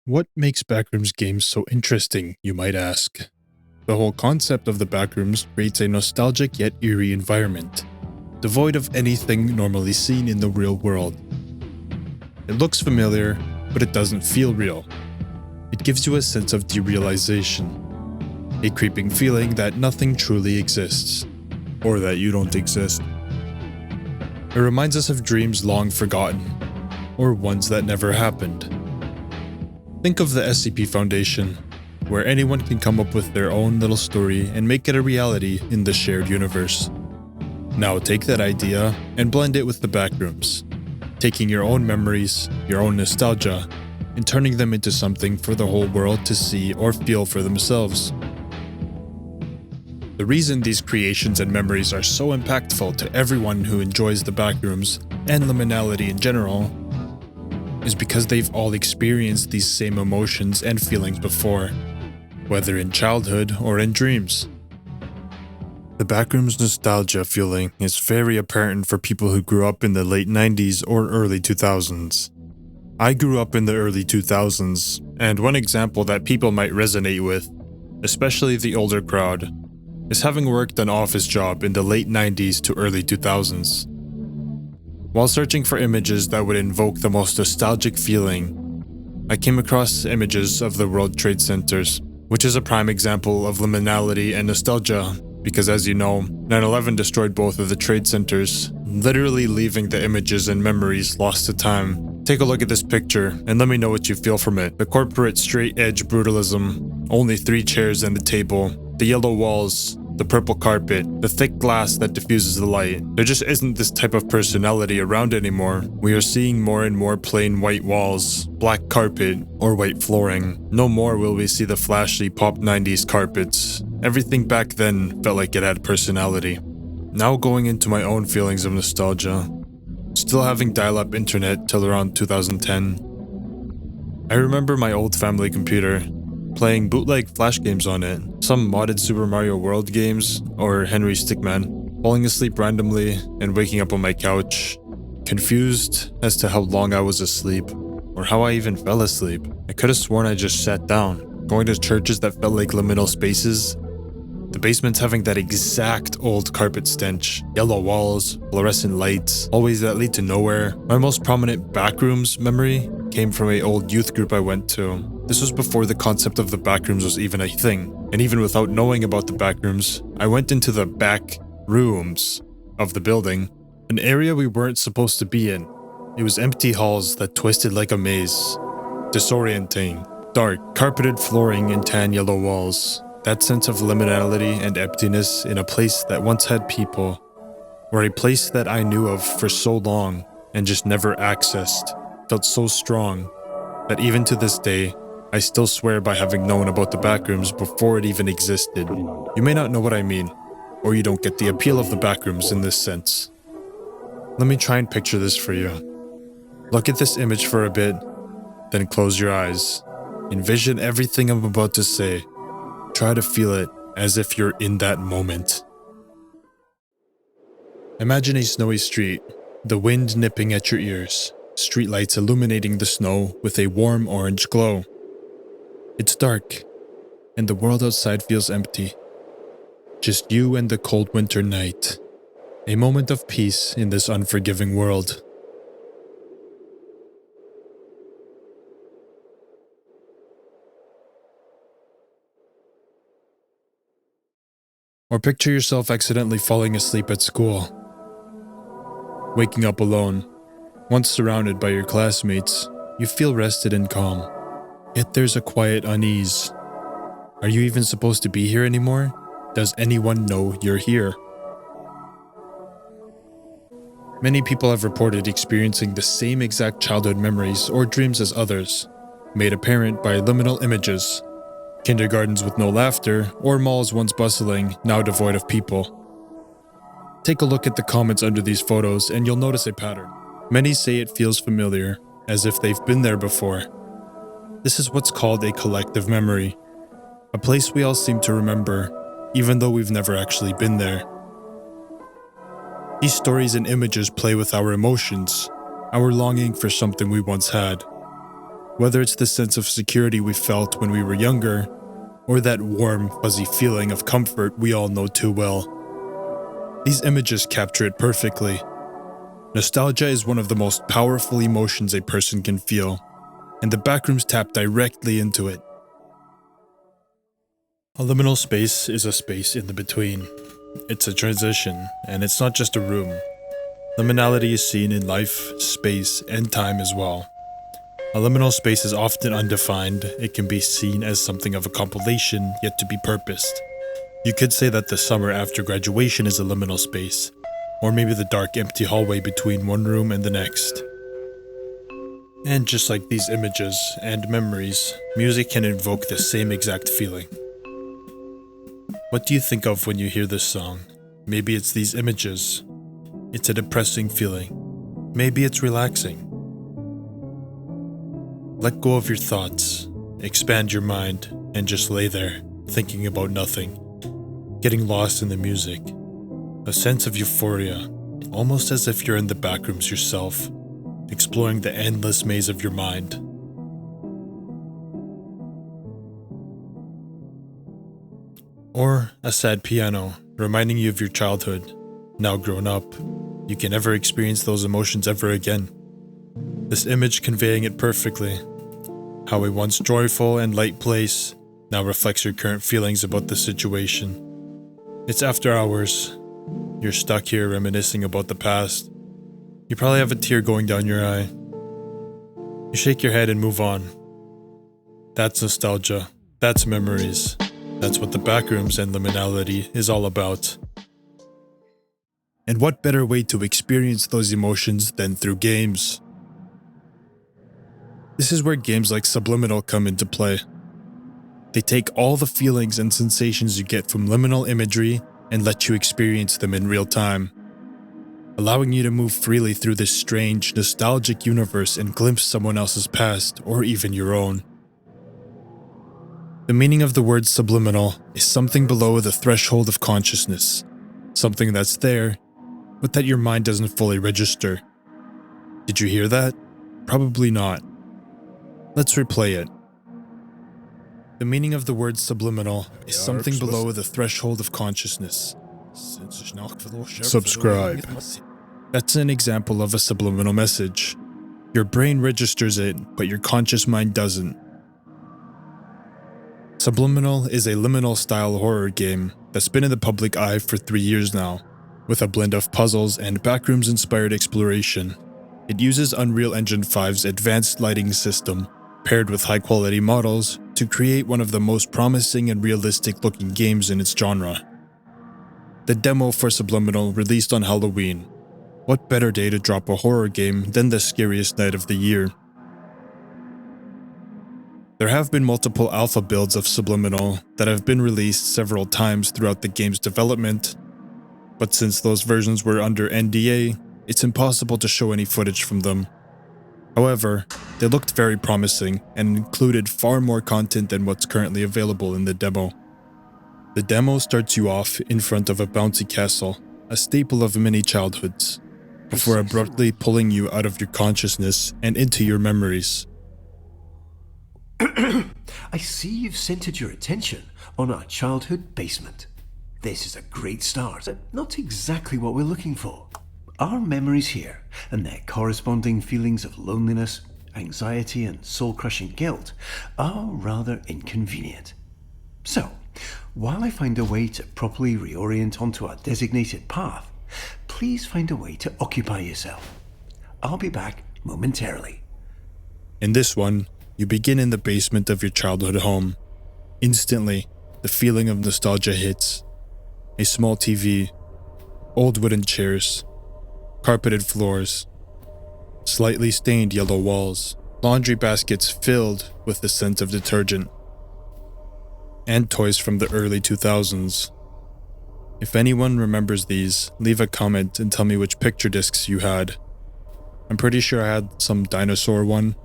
What makes Backrooms games so interesting, you might ask? The whole concept of the Backrooms creates a nostalgic yet eerie environment, devoid of anything normally seen in the real world. It looks familiar, but it doesn't feel real. It gives you a sense of derealization, a creeping feeling that nothing truly exists, or that you don't exist. It reminds us of dreams long forgotten, or ones that never happened. Think of the SCP Foundation, where anyone can come up with their own little story and make it a reality in the shared universe. Now take that idea and blend it with the Backrooms, taking your own memories, your own nostalgia, and turning them into something for the whole world to see or feel for themselves. The reason these creations and memories are so impactful to everyone who enjoys the Backrooms and liminality in general is because they've all experienced these same emotions and feelings before, whether in childhood or in dreams. The Backrooms nostalgia feeling is very apparent for people who grew up in the late 90s or early 2000s. I grew up in the early 2000s, and one example that people might resonate with, especially the older crowd, is having worked an office job in the late 90s to early 2000s. While searching for images that would invoke the most nostalgic feeling, I came across images of the World Trade Centers, which is a prime example of liminality and nostalgia, because as you know, 9/11 destroyed both of the trade centers, literally leaving the images and memories lost to time. Take a look at this picture and let me know what you feel from it. The corporate straight-edge brutalism, only 3 chairs and a table, the yellow walls, the purple carpet, the thick glass that diffuses the light. There just isn't this type of personality around anymore. We are seeing more and more plain white walls, black carpet, or white flooring. No more will we see the flashy pop 90s carpets. Everything back then felt like it had personality. Now going into my own feelings of nostalgia, still having dial-up internet till around 2010. I remember my old family computer, playing bootleg Flash games on it, some modded Super Mario World games, or Henry Stickman, falling asleep randomly and waking up on my couch, confused as to how long I was asleep, or how I even fell asleep. I could have sworn I just sat down, going to churches that felt like liminal spaces. The basement's having that exact old carpet stench, yellow walls, fluorescent lights, hallways that lead to nowhere. My most prominent Backrooms memory came from an old youth group I went to. This was before the concept of the Backrooms was even a thing, and even without knowing about the Backrooms, I went into the back rooms of the building, an area we weren't supposed to be in. It was empty halls that twisted like a maze, disorienting, dark, carpeted flooring and tan yellow walls. That sense of liminality and emptiness in a place that once had people, or a place that I knew of for so long and just never accessed, felt so strong that even to this day, I still swear by having known about the Backrooms before it even existed. You may not know what I mean, or you don't get the appeal of the Backrooms in this sense. Let me try and picture this for you. Look at this image for a bit, then close your eyes. Envision everything I'm about to say. Try to feel it as if you're in that moment. Imagine a snowy street, the wind nipping at your ears, streetlights illuminating the snow with a warm orange glow. It's dark, and the world outside feels empty. Just you and the cold winter night. A moment of peace in this unforgiving world. Or picture yourself accidentally falling asleep at school. Waking up alone, once surrounded by your classmates, you feel rested and calm. Yet there's a quiet unease. Are you even supposed to be here anymore? Does anyone know you're here? Many people have reported experiencing the same exact childhood memories or dreams as others, made apparent by liminal images. Kindergartens with no laughter, or malls once bustling, now devoid of people. Take a look at the comments under these photos and you'll notice a pattern. Many say it feels familiar, as if they've been there before. This is what's called a collective memory, a place we all seem to remember, even though we've never actually been there. These stories and images play with our emotions, our longing for something we once had. Whether it's the sense of security we felt when we were younger, or that warm, fuzzy feeling of comfort we all know too well. These images capture it perfectly. Nostalgia is one of the most powerful emotions a person can feel, and the Backrooms tap directly into it. A liminal space is a space in the between. It's a transition, and it's not just a room. Liminality is seen in life, space, and time as well. A liminal space is often undefined. It can be seen as something of a compilation, yet to be purposed. You could say that the summer after graduation is a liminal space, or maybe the dark, empty hallway between one room and the next. And just like these images and memories, music can invoke the same exact feeling. What do you think of when you hear this song? Maybe it's these images. It's a depressing feeling. Maybe it's relaxing. Let go of your thoughts, expand your mind, and just lay there, thinking about nothing, getting lost in the music. A sense of euphoria, almost as if you're in the backrooms yourself, exploring the endless maze of your mind. Or a sad piano, reminding you of your childhood. Now grown up, you can never experience those emotions ever again. This image conveying it perfectly. How a once joyful and light place now reflects your current feelings about the situation. It's after hours. You're stuck here reminiscing about the past. You probably have a tear going down your eye. You shake your head and move on. That's nostalgia. That's memories. That's what the Backrooms and Liminality is all about. And what better way to experience those emotions than through games? This is where games like Subliminal come into play. They take all the feelings and sensations you get from liminal imagery and let you experience them in real time, allowing you to move freely through this strange, nostalgic universe and glimpse someone else's past or even your own. The meaning of the word subliminal is something below the threshold of consciousness, something that's there, but that your mind doesn't fully register. Did you hear that? Probably not. Let's replay it. The meaning of the word subliminal is something below the threshold of consciousness. Subscribe. That's an example of a subliminal message. Your brain registers it, but your conscious mind doesn't. Subliminal is a liminal-style horror game that's been in the public eye for 3 years now, with a blend of puzzles and Backrooms-inspired exploration. It uses Unreal Engine 5's advanced lighting system, paired with high-quality models, to create one of the most promising and realistic-looking games in its genre. The demo for Subliminal released on Halloween. What better day to drop a horror game than the scariest night of the year? There have been multiple alpha builds of Subliminal that have been released several times throughout the game's development, but since those versions were under NDA, it's impossible to show any footage from them. However, they looked very promising and included far more content than what's currently available in the demo. The demo starts you off in front of a bouncy castle, a staple of many childhoods, before abruptly pulling you out of your consciousness and into your memories. I see you've centered your attention on our childhood basement. This is a great start, but not exactly what we're looking for. Our memories here, and their corresponding feelings of loneliness, anxiety, and soul-crushing guilt, are rather inconvenient. So, while I find a way to properly reorient onto our designated path, please find a way to occupy yourself. I'll be back momentarily. In this one, you begin in the basement of your childhood home. Instantly, the feeling of nostalgia hits. A small TV, old wooden chairs, carpeted floors, slightly stained yellow walls, laundry baskets filled with the scent of detergent, and toys from the early 2000s. If anyone remembers these, leave a comment and tell me which picture discs you had. I'm pretty sure I had some dinosaur one.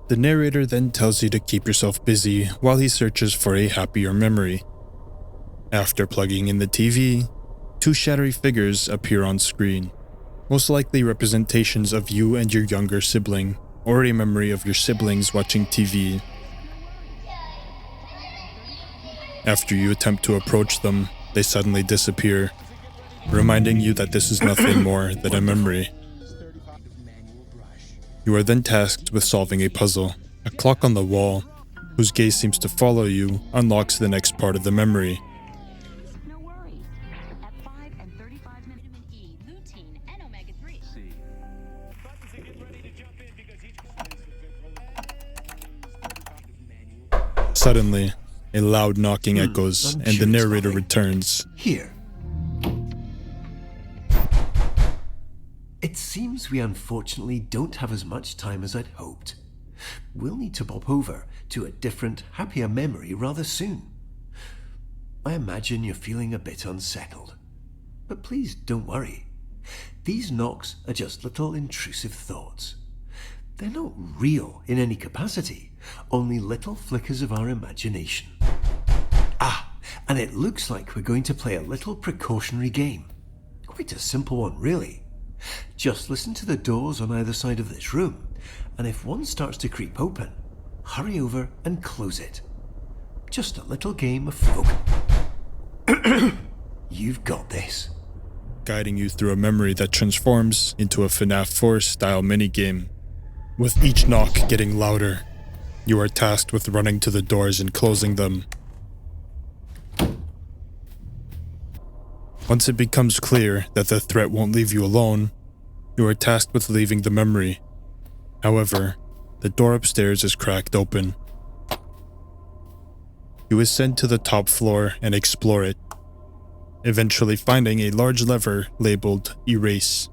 The narrator then tells you to keep yourself busy while he searches for a happier memory. After plugging in the TV, 2 shadowy figures appear on screen, most likely representations of you and your younger sibling, or a memory of your siblings watching TV. After you attempt to approach them, they suddenly disappear, reminding you that this is nothing more than a memory. You are then tasked with solving a puzzle. A clock on the wall, whose gaze seems to follow you, unlocks the next part of the memory. No worries. At 5 and 35 minutes, vitamin E, lutein, and omega-3. Suddenly, a loud knocking echoes, I'm and sure the it's narrator nothing. returns. Here. It seems we unfortunately don't have as much time as I'd hoped. We'll need to pop over to a different, happier memory rather soon. I imagine you're feeling a bit unsettled. But please don't worry. These knocks are just little intrusive thoughts. They're not real in any capacity, only little flickers of our imagination. Ah, and it looks like we're going to play a little precautionary game. Quite a simple one, really. Just listen to the doors on either side of this room, and if one starts to creep open, hurry over and close it. Just a little game of focus. You've got this. Guiding you through a memory that transforms into a FNAF 4-style minigame. With each knock getting louder, you are tasked with running to the doors and closing them. Once it becomes clear that the threat won't leave you alone, you are tasked with leaving the memory. However, the door upstairs is cracked open. You ascend to the top floor and explore it, eventually finding a large lever labeled Erase.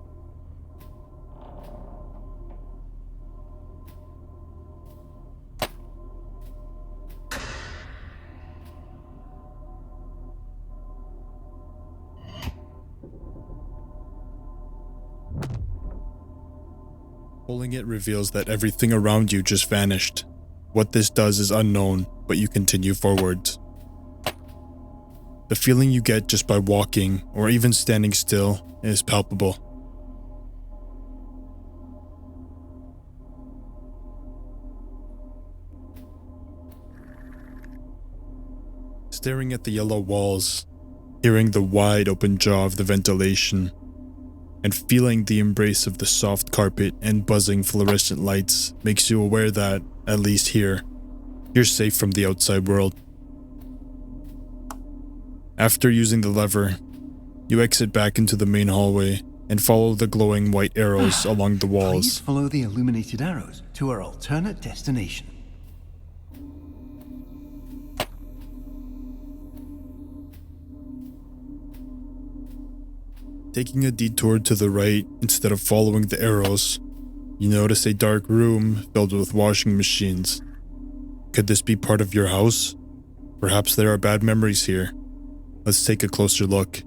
Pulling it reveals that everything around you just vanished. What this does is unknown, but you continue forwards. The feeling you get just by walking or even standing still is palpable. Staring at the yellow walls, hearing the wide open jaw of the ventilation, and feeling the embrace of the soft carpet and buzzing fluorescent lights makes you aware that, at least here, you're safe from the outside world. After using the lever, you exit back into the main hallway and follow the glowing white arrows along the Please walls. follow the illuminated arrows to our alternate destination. Taking a detour to the right instead of following the arrows, you notice a dark room filled with washing machines. Could this be part of your house? Perhaps there are bad memories here. Let's take a closer look.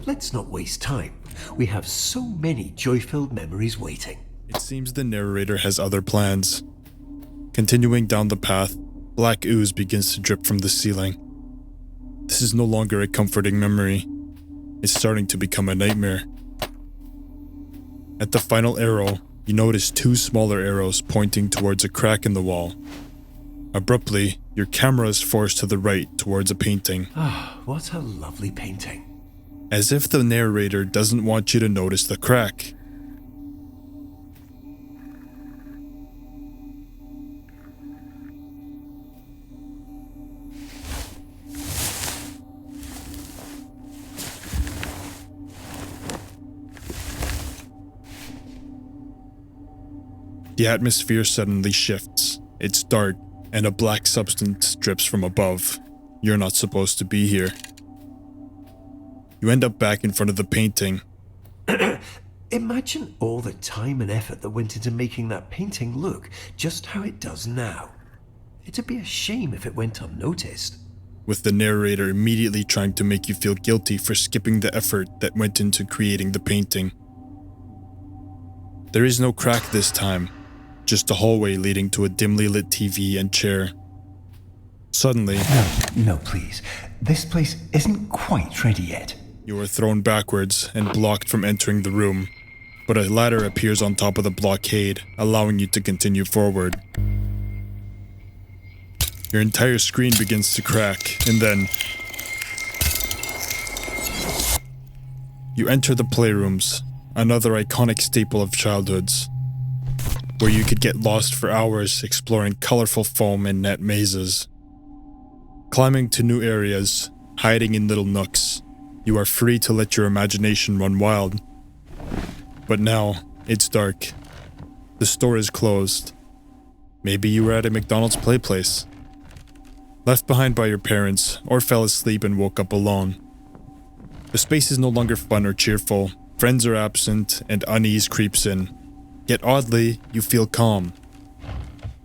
Let's not waste time. We have so many joy-filled memories waiting. It seems the narrator has other plans. Continuing down the path, black ooze begins to drip from the ceiling. This is no longer a comforting memory. It's starting to become a nightmare. At the final arrow, you notice two smaller arrows pointing towards a crack in the wall. Abruptly, your camera is forced to the right towards a painting, What a lovely painting. as if the narrator doesn't want you to notice the crack. The atmosphere suddenly shifts. It's dark, and a black substance drips from above. You're not supposed to be here. You end up back in front of the painting. Imagine all the time and effort that went into making that painting look just how it does now. It'd be a shame if it went unnoticed. With the narrator immediately trying to make you feel guilty for skipping the effort that went into creating the painting. There is no crack this time, just a hallway leading to a dimly lit TV and chair. Suddenly, No, please. This place isn't quite ready yet. you are thrown backwards and blocked from entering the room, but a ladder appears on top of the blockade, allowing you to continue forward. Your entire screen begins to crack, and then you enter the playrooms, another iconic staple of childhoods, where you could get lost for hours exploring colorful foam and net mazes. Climbing to new areas, hiding in little nooks, you are free to let your imagination run wild. But now, it's dark. The store is closed. Maybe you were at a McDonald's play place, left behind by your parents, or fell asleep and woke up alone. The space is no longer fun or cheerful, friends are absent, and unease creeps in. Yet oddly, you feel calm.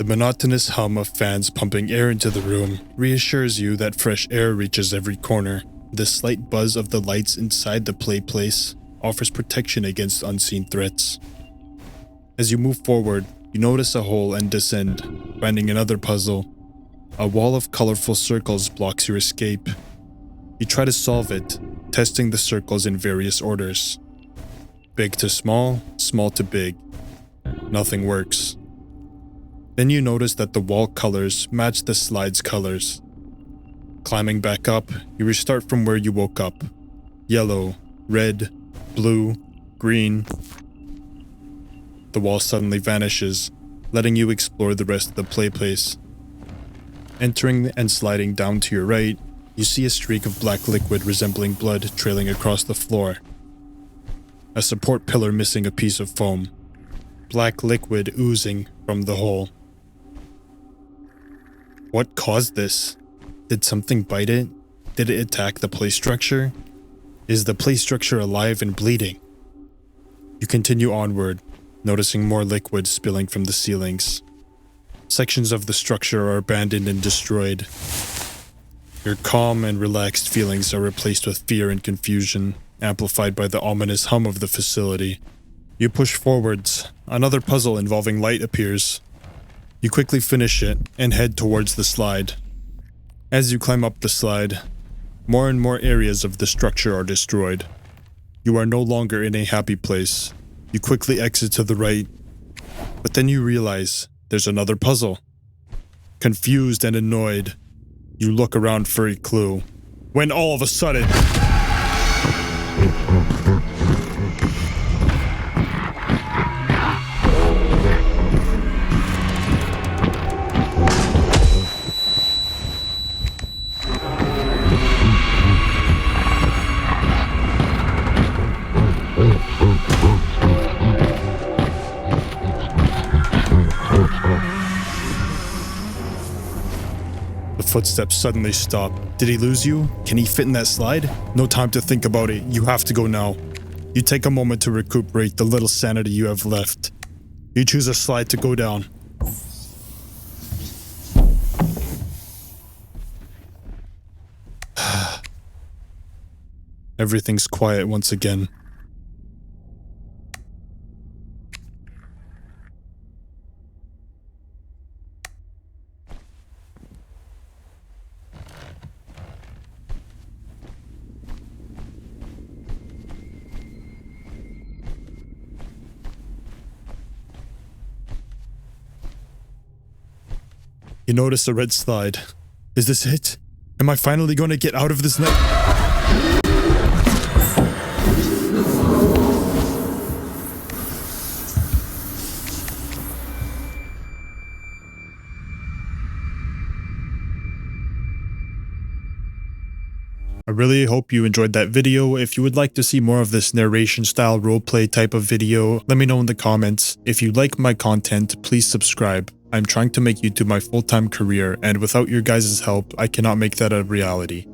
The monotonous hum of fans pumping air into the room reassures you that fresh air reaches every corner. The slight buzz of the lights inside the play place offers protection against unseen threats. As you move forward, you notice a hole and descend, finding another puzzle. A wall of colorful circles blocks your escape. You try to solve it, testing the circles in various orders. Big to small, small to big. Nothing works. Then you notice that the wall colors match the slide's colors. Climbing back up, you restart from where you woke up. Yellow, red, blue, green. The wall suddenly vanishes, letting you explore the rest of the play place. Entering and sliding down to your right, you see a streak of black liquid resembling blood trailing across the floor. A support pillar missing a piece of foam. Black liquid oozing from the hole. What caused this? Did something bite it? Did it attack the play structure? Is the play structure alive and bleeding? You continue onward, noticing more liquid spilling from the ceilings. Sections of the structure are abandoned and destroyed. Your calm and relaxed feelings are replaced with fear and confusion, amplified by the ominous hum of the facility. You push forwards. Another puzzle involving light appears. You quickly finish it and head towards the slide. As you climb up the slide, more and more areas of the structure are destroyed. You are no longer in a happy place. You quickly exit to the right, but then you realize there's another puzzle. Confused and annoyed, you look around for a clue, when all of a sudden, footsteps suddenly stop. Did he lose you? Can he fit in that slide? No time to think about it. You have to go now. You take a moment to recuperate the little sanity you have left. You choose a slide to go down. Everything's quiet once again. You notice a red slide. Is this it? Am I finally going to get out of this night? I really hope you enjoyed that video. If you would like to see more of this narration style roleplay type of video, let me know in the comments. If you like my content, please subscribe. I'm trying to make YouTube my full-time career, and without your guys' help, I cannot make that a reality.